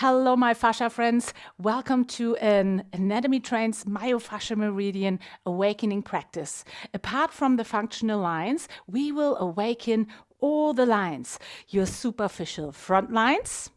Hello, my fascia friends. Welcome to an Anatomy Trains myofascial meridian awakening practice. Apart from the functional lines, we will awaken all the lines. Your superficial front lines,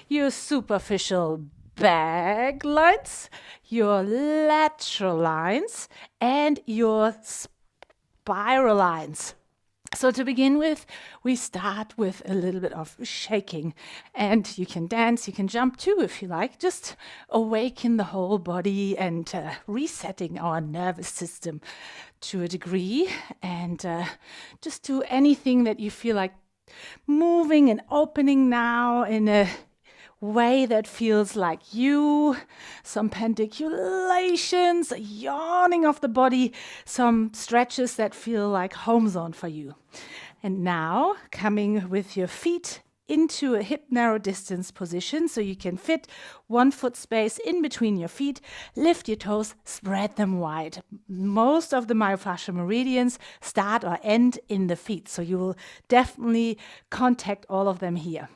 your superficial back lines, your lateral lines, and your spiral lines. So to begin with, we start with a little bit of shaking, and you can dance, you can jump too if you like. Just awaken the whole body and resetting our nervous system to a degree, and just do anything that you feel like moving and opening now in a way that feels like you, some panticulations, a yawning of the body, some stretches that feel like home zone for you. And now coming with your feet into a hip narrow distance position so you can fit 1 foot space in between your feet. Lift your toes, spread them wide. Most of the myofascial meridians start or end in the feet, so you will definitely contact all of them here.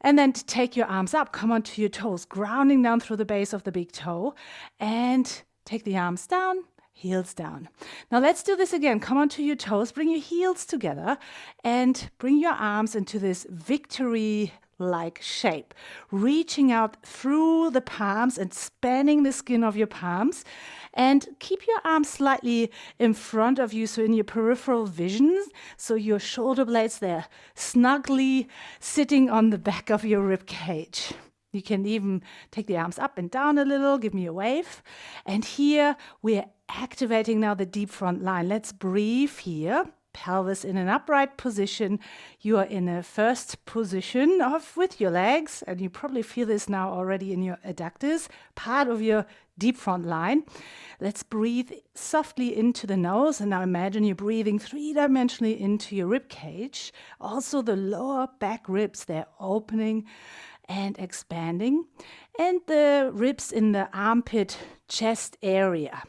And then take your arms up, come onto your toes, grounding down through the base of the big toe, and take the arms down, heels down. Now let's do this again. Come onto your toes, bring your heels together, and bring your arms into this victory-like shape, reaching out through the palms and spanning the skin of your palms. And keep your arms slightly in front of you, so in your peripheral vision, so your shoulder blades there snugly sitting on the back of your rib cage. You can even take the arms up and down a little, give me a wave. And here we're activating now the deep front line. Let's breathe here. Pelvis in an upright position. You are in a first position with your legs, and you probably feel this now already in your adductors, part of your deep front line. Let's breathe softly into the nose, and now imagine you're breathing three-dimensionally into your rib cage. Also the lower back ribs, they're opening and expanding, and the ribs in the armpit chest area.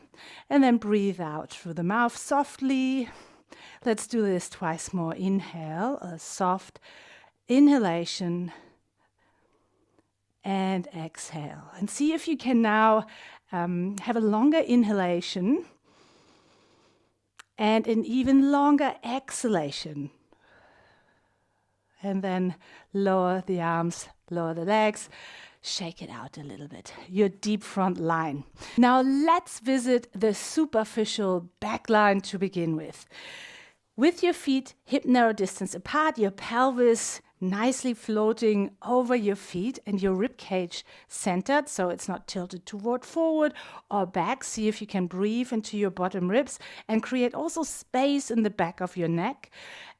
And then breathe out through the mouth softly. Let's do this twice more. Inhale, a soft inhalation, and exhale. And see if you can now have a longer inhalation and an even longer exhalation. And then lower the arms, lower the legs, shake it out a little bit. Your deep front line. Now let's visit the superficial back line to begin with. With your feet hip narrow distance apart, your pelvis nicely floating over your feet and your rib cage centered, so it's not tilted toward forward or back. See if you can breathe into your bottom ribs and create also space in the back of your neck.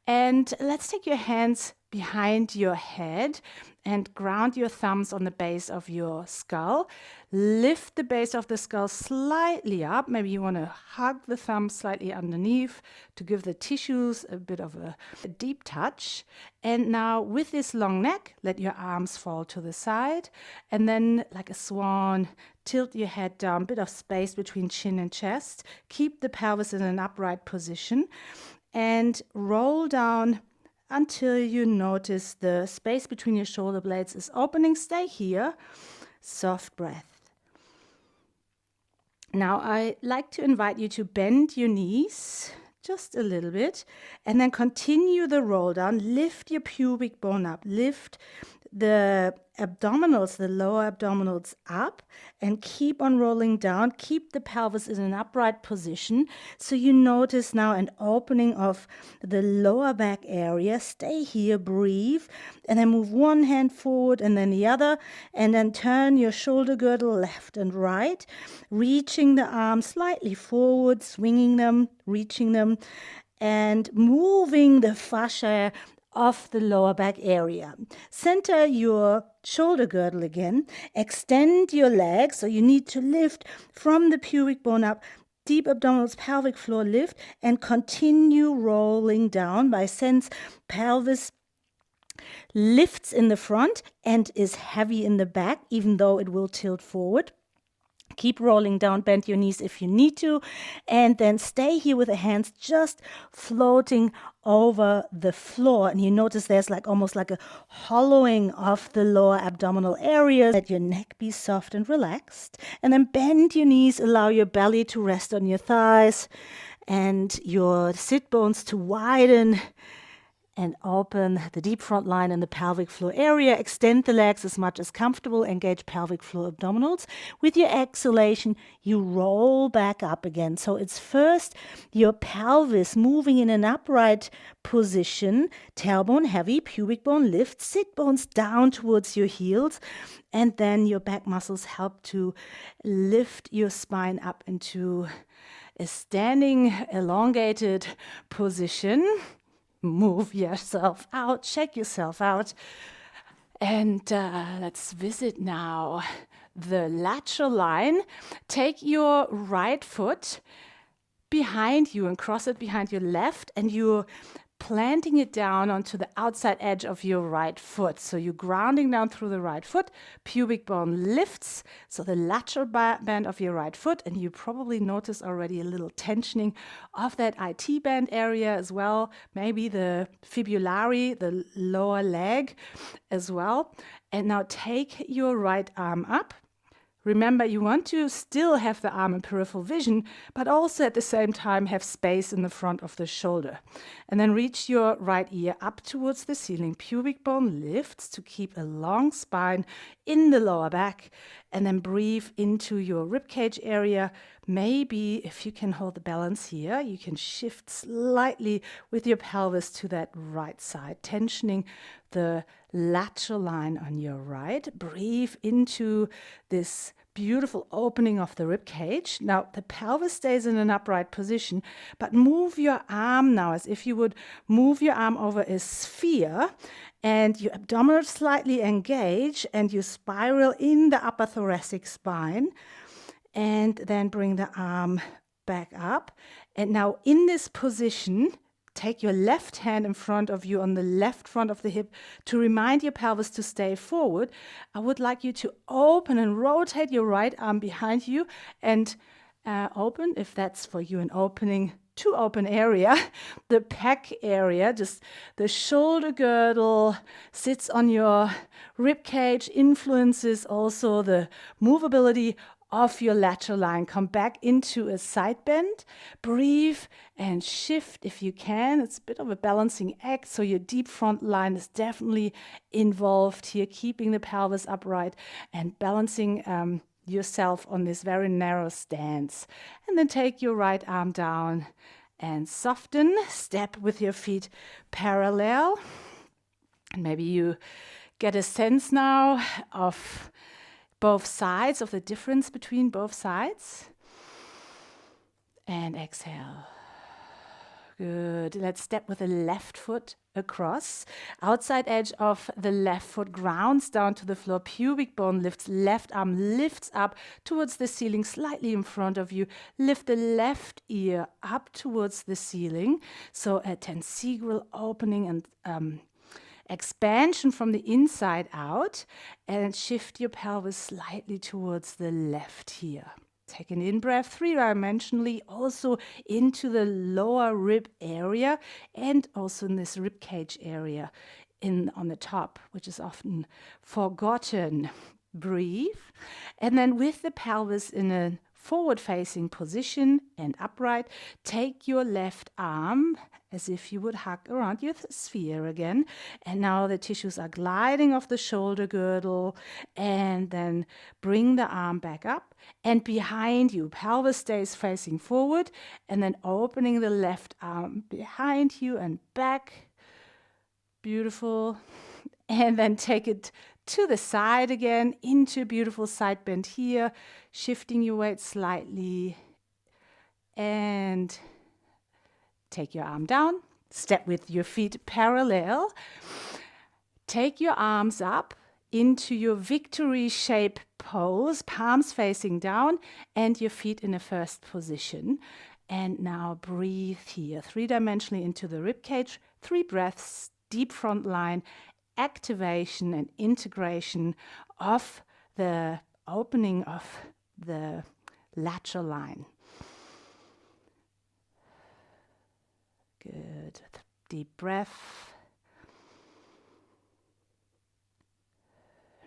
And let's take your hands behind your head and ground your thumbs on the base of your skull. Lift the base of the skull slightly up. Maybe you want to hug the thumbs slightly underneath to give the tissues a bit of a deep touch. And now with this long neck, let your arms fall to the side. And then like a swan, tilt your head down, bit of space between chin and chest. Keep the pelvis in an upright position and roll down until you notice the space between your shoulder blades is opening. Stay here. Soft breath. Now I like to invite you to bend your knees just a little bit and then continue the roll down. Lift your pubic bone up. Lift the abdominals, the lower abdominals up, and keep on rolling down. Keep the pelvis in an upright position. So you notice now an opening of the lower back area. Stay here, breathe, and then move one hand forward and then the other, and then turn your shoulder girdle left and right, reaching the arms slightly forward, swinging them, reaching them, and moving the fascia of the lower back area. Center your shoulder girdle again. Extend your legs, so you need to lift from the pubic bone up. Deep abdominals, pelvic floor lift, and continue rolling down by sense pelvis lifts in the front and is heavy in the back, even though it will tilt forward. Keep rolling down, bend your knees if you need to, and then stay here with the hands just floating over the floor. And you notice there's like almost like a hollowing of the lower abdominal area. Let your neck be soft and relaxed. And then bend your knees, allow your belly to rest on your thighs and your sit bones to widen and open the deep front line in the pelvic floor area. Extend the legs as much as comfortable. Engage pelvic floor abdominals. With your exhalation, you roll back up again. So it's first your pelvis moving in an upright position, tailbone heavy, pubic bone lifts, sit bones down towards your heels, and then your back muscles help to lift your spine up into a standing, elongated position. Move yourself out, shake yourself out. And let's visit now the lateral line. Take your right foot behind you and cross it behind your left, and you're planting it down onto the outside edge of your right foot. So you're grounding down through the right foot, pubic bone lifts, so the lateral band of your right foot, and you probably notice already a little tensioning of that IT band area as well, maybe the fibulary, the lower leg as well. And now take your right arm up. Remember, you want to still have the arm in peripheral vision, but also at the same time have space in the front of the shoulder. And then reach your right ear up towards the ceiling. Pubic bone lifts to keep a long spine in the lower back. And then breathe into your ribcage area. Maybe if you can hold the balance here, you can shift slightly with your pelvis to that right side, tensioning the lateral line on your right. Breathe into this beautiful opening of the rib cage. Now the pelvis stays in an upright position, but move your arm now as if you would move your arm over a sphere, and your abdominal slightly engage and you spiral in the upper thoracic spine, and then bring the arm back up. And now in this position, take your left hand in front of you on the left front of the hip to remind your pelvis to stay forward. I would like you to open and rotate your right arm behind you and open, if that's for you an opening, to open area, the pec area, just the shoulder girdle sits on your rib cage, influences also the movability of your lateral line. Come back into a side bend, breathe and shift if you can. It's a bit of a balancing act, so your deep front line is definitely involved here, keeping the pelvis upright and balancing yourself on this very narrow stance. And then take your right arm down and soften, step with your feet parallel. And maybe you get a sense now of both sides, of the difference between both sides. And exhale. Good. Let's step with the left foot across. Outside edge of the left foot grounds down to the floor. Pubic bone lifts. Left arm lifts up towards the ceiling, slightly in front of you. Lift the left ear up towards the ceiling. So a tensegral opening and expansion from the inside out, and shift your pelvis slightly towards the left here. Take an in-breath three-dimensionally also into the lower rib area and also in this rib cage area on the top, which is often forgotten. Breathe. And then with the pelvis in a forward-facing position and upright, take your left arm as if you would hug around your sphere again. And now the tissues are gliding off the shoulder girdle, and then bring the arm back up and behind you. Pelvis stays facing forward, and then opening the left arm behind you and back. Beautiful. And then take it to the side again, into a beautiful side bend here, shifting your weight slightly, and take your arm down, step with your feet parallel, take your arms up into your victory shape pose, palms facing down and your feet in a first position. And now breathe here, three-dimensionally into the rib cage, 3 breaths, deep front line, activation and integration of the opening of the lateral line. Good. Deep breath.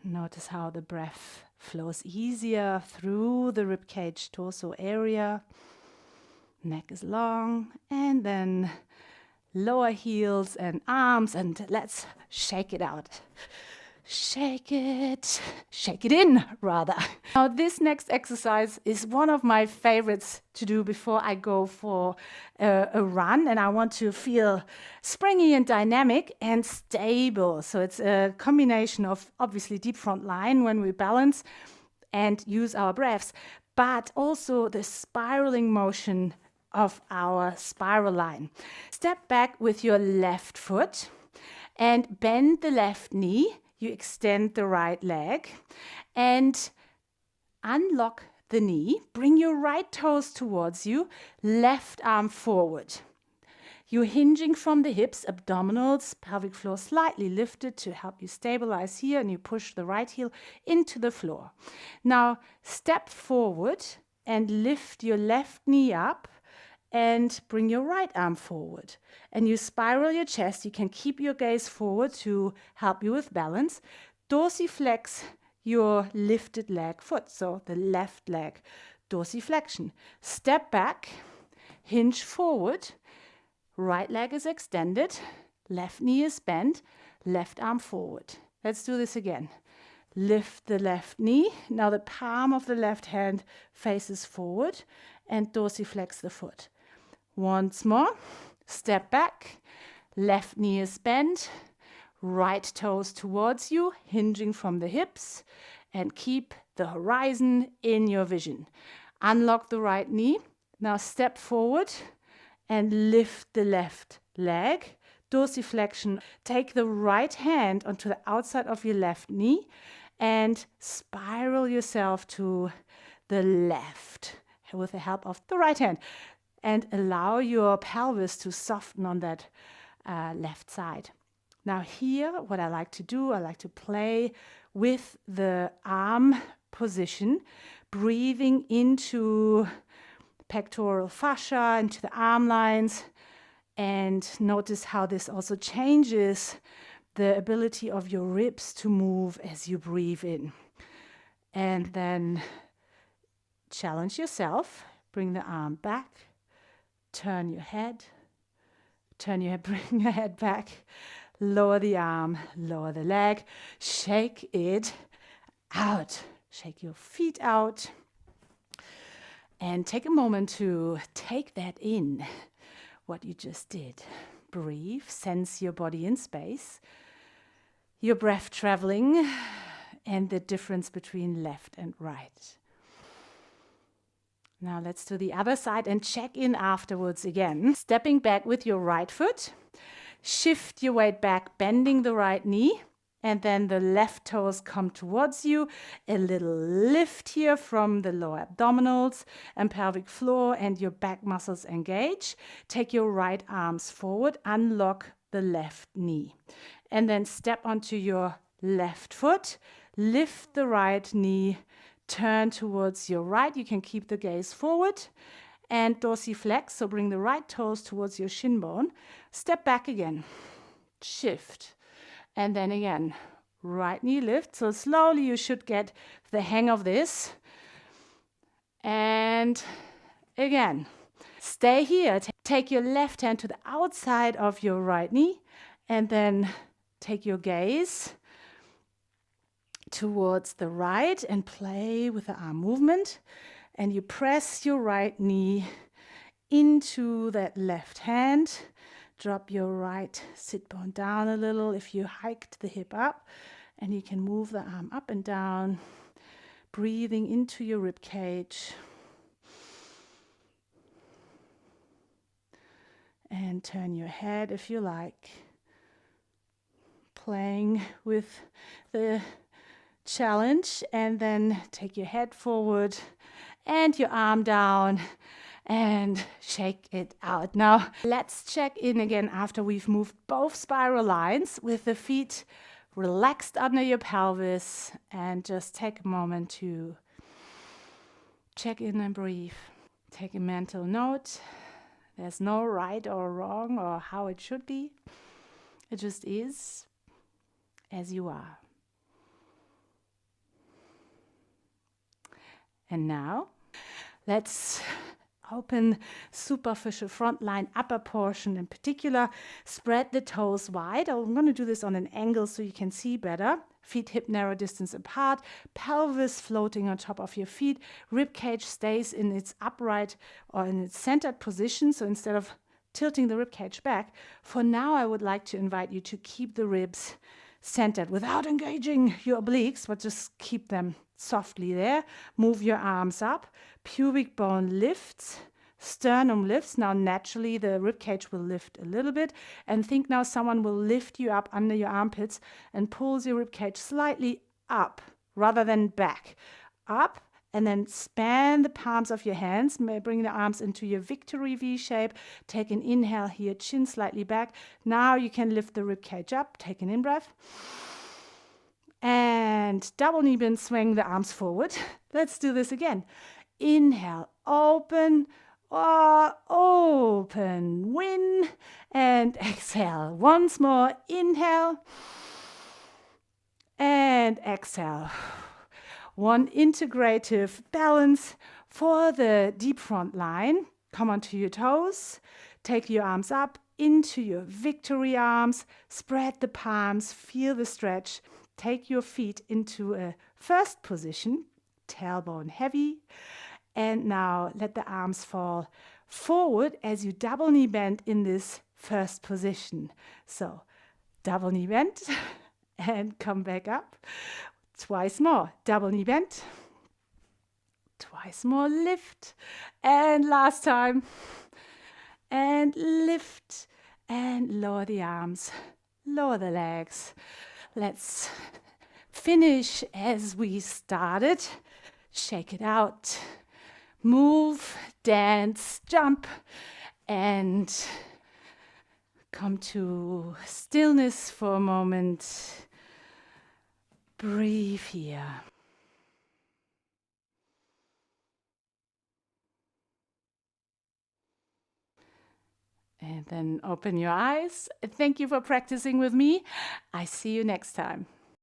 Notice how the breath flows easier through the ribcage torso area. Neck is long, and then lower heels and arms, and let's shake it out. Shake it in rather. Now this next exercise is one of my favorites to do before I go for a run, and I want to feel springy and dynamic and stable. So it's a combination of obviously deep front line when we balance and use our breaths, but also the spiraling motion of our spiral line. Step back with your left foot and bend the left knee. You extend the right leg and unlock the knee. Bring your right toes towards you, left arm forward. You're hinging from the hips, abdominals, pelvic floor slightly lifted to help you stabilize here, and you push the right heel into the floor. Now step forward and lift your left knee up and bring your right arm forward. And you spiral your chest. You can keep your gaze forward to help you with balance. Dorsiflex your lifted leg foot, so the left leg, dorsiflexion. Step back, hinge forward, right leg is extended, left knee is bent, left arm forward. Let's do this again. Lift the left knee. Now the palm of the left hand faces forward and dorsiflex the foot. Once more, step back, left knee is bent, right toes towards you, hinging from the hips, and keep the horizon in your vision. Unlock the right knee. Now step forward and lift the left leg, dorsiflexion. Take the right hand onto the outside of your left knee and spiral yourself to the left with the help of the right hand. And allow your pelvis to soften on that left side. Now here, what I like to do, I like to play with the arm position, breathing into pectoral fascia, into the arm lines, and notice how this also changes the ability of your ribs to move as you breathe in. And then challenge yourself, bring the arm back, turn your head, bring your head back, lower the arm, lower the leg, shake it out. Shake your feet out. And take a moment to take that in, what you just did. Breathe, sense your body in space, your breath traveling, and the difference between left and right. Now let's do the other side and check in afterwards again. Stepping back with your right foot, shift your weight back, bending the right knee, and then the left toes come towards you. A little lift here from the lower abdominals and pelvic floor, and your back muscles engage. Take your right arms forward, unlock the left knee, and then step onto your left foot, lift the right knee, turn towards your right. You can keep the gaze forward and dorsiflex, so bring the right toes towards your shin bone. Step back again, shift, and then again, right knee lift. So slowly you should get the hang of this. And again, stay here. Take your left hand to the outside of your right knee, and then take your gaze towards the right and play with the arm movement. And you press your right knee into that left hand. Drop your right sit bone down a little if you hiked the hip up, and you can move the arm up and down, breathing into your rib cage. And turn your head if you like, playing with the challenge, and then take your head forward and your arm down and shake it out. Now let's check in again after we've moved both spiral lines with the feet relaxed under your pelvis, and just take a moment to check in and breathe. Take a mental note. There's no right or wrong or how it should be. It just is as you are. And now, let's open superficial front line, upper portion in particular. Spread the toes wide. I'm going to do this on an angle so you can see better. Feet hip narrow distance apart, pelvis floating on top of your feet. Rib cage stays in its upright or in its centered position. So instead of tilting the rib cage back, for now I would like to invite you to keep the ribs centered without engaging your obliques, but just keep them softly there. Move your arms up. Pubic bone lifts. Sternum lifts. Now naturally the rib cage will lift a little bit. And think now someone will lift you up under your armpits and pulls your rib cage slightly up rather than back. Up. And then span the palms of your hands. Bring the arms into your victory V shape. Take an inhale here, chin slightly back. Now you can lift the rib cage up. Take an in-breath. And double knee bend, swing the arms forward. Let's do this again. Inhale, open, open, win. And exhale. Once more, inhale. And exhale. One integrative balance for the deep front line. Come onto your toes. Take your arms up into your victory arms. Spread the palms. Feel the stretch. Take your feet into a first position. Tailbone heavy. And now let the arms fall forward as you double knee bend in this first position. So double knee bend and come back up. Twice more, double knee bend. Twice more, lift. And last time. And lift and lower the arms, lower the legs. Let's finish as we started. Shake it out. Move, dance, jump, and come to stillness for a moment. Breathe here. And then open your eyes. Thank you for practicing with me. I see you next time.